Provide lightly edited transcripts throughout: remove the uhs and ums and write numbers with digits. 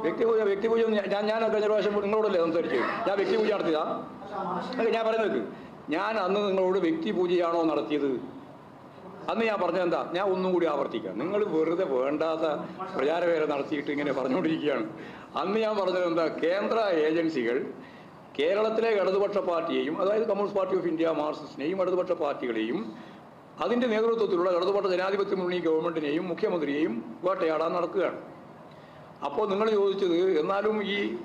വ്യക്തിപൂജ ഞാൻ കഴിഞ്ഞ പ്രാവശ്യം നിങ്ങളോടല്ലേ സംസാരിച്ചു? ഞാൻ വ്യക്തിപൂജ നടത്തിയതാ? ഞാൻ പറയുന്നത് ഞാൻ അന്ന് നിങ്ങളോട് വ്യക്തിപൂജയാണോ നടത്തിയത്? അന്ന് ഞാൻ പറഞ്ഞത് എന്താ? ഞാൻ ഒന്നും കൂടി ആവർത്തിക്കാം. നിങ്ങൾ വെറുതെ വേണ്ടാത്ത പ്രചാരവേല നടത്തിയിട്ട് ഇങ്ങനെ പറഞ്ഞുകൊണ്ടിരിക്കുകയാണ്. അന്ന് ഞാൻ പറഞ്ഞത് എന്താ? കേന്ദ്ര ഏജൻസികൾ കേരളത്തിലെ ഇടതുപക്ഷ പാർട്ടിയെയും, അതായത് കമ്മ്യൂണിസ്റ്റ് പാർട്ടി ഓഫ് ഇന്ത്യ മാർക്സിസ്റ്റിനെയും ഇടതുപക്ഷ പാർട്ടികളെയും അതിൻ്റെ നേതൃത്വത്തിലുള്ള ഇടതുപക്ഷ ജനാധിപത്യ മുന്നണി ഗവൺമെൻറ്റിനെയും മുഖ്യമന്ത്രിയെയും വേട്ടയാടാൻ നടക്കുകയാണ്. അപ്പോൾ നിങ്ങൾ ചോദിച്ചത്, എന്നാലും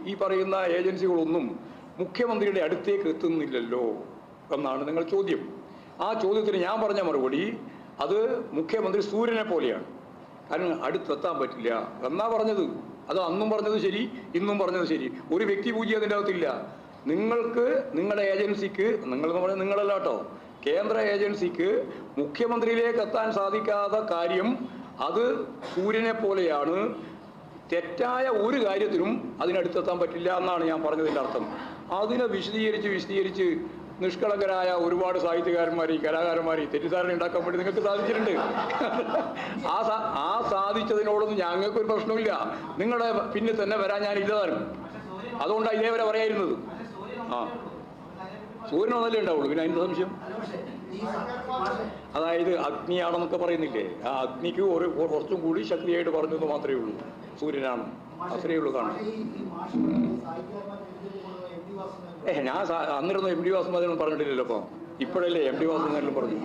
ഈ പറയുന്ന ഏജൻസികളൊന്നും മുഖ്യമന്ത്രിയുടെ അടുത്തേക്ക് എത്തുന്നില്ലല്ലോ എന്നാണ് നിങ്ങൾ ചോദ്യം. ആ ചോദ്യത്തിന് ഞാൻ പറഞ്ഞ മറുപടി, അത് മുഖ്യമന്ത്രി സൂര്യനെ പോലെയാണ്, കാരണം അടുത്തെത്താൻ പറ്റില്ല എന്നാ പറഞ്ഞത്. അത് അന്നും പറഞ്ഞത് ശരി, ഇന്നും പറഞ്ഞത് ശരി. ഒരു വ്യക്തിപൂജ അതിൻ്റെ അകത്തില്ല. നിങ്ങൾക്ക് നിങ്ങളുടെ ഏജൻസിക്ക്, നിങ്ങളെന്ന് പറഞ്ഞാൽ നിങ്ങളല്ല കേട്ടോ, കേന്ദ്ര ഏജൻസിക്ക് മുഖ്യമന്ത്രിയിലേക്ക് എത്താൻ സാധിക്കാത്ത കാര്യം അത് സൂര്യനെ പോലെയാണ്. തെറ്റായ ഒരു കാര്യത്തിനും അതിനടുത്തെത്താൻ പറ്റില്ല എന്നാണ് ഞാൻ പറഞ്ഞതിൻ്റെ അർത്ഥം. അതിനെ വിശദീകരിച്ച് നിഷ്കളങ്കരായ ഒരുപാട് സാഹിത്യകാരന്മാരെയും കലാകാരന്മാരെയും തെറ്റിദ്ധാരണ ഉണ്ടാക്കാൻ വേണ്ടി നിങ്ങൾക്ക് സാധിച്ചിട്ടുണ്ട്. ആ സാധിച്ചതിനോടൊന്നും ഞങ്ങൾക്കൊരു പ്രശ്നമില്ല. നിങ്ങളുടെ പിന്നെ തന്നെ വരാൻ ഞാൻ ഇല്ലതാനും. അതുകൊണ്ടാണ് ഇതേവരെ പറയായിരുന്നത്. സൂര്യനൊന്നല്ലേ ഉണ്ടാവുള്ളൂ, പിന്നെ അതിൻ്റെ സംശയം. അതായത് അഗ്നിയാണെന്നൊക്കെ പറയുന്നില്ലേ, ആ അഗ്നിക്ക് കുറച്ചും കൂടി ശക്തിയായിട്ട് പറഞ്ഞത് മാത്രമേ ഉള്ളൂ സൂര്യനാണ്. അത്രയേ ഉള്ളൂ കാണാം. ഞാൻ അന്നിരുന്ന എം ഡി വാസുദേവൻ പറഞ്ഞിട്ടില്ലല്ലോ. അപ്പോൾ ഇപ്പോഴല്ലേ എം ഡി വാസുദേവൻ പറഞ്ഞു.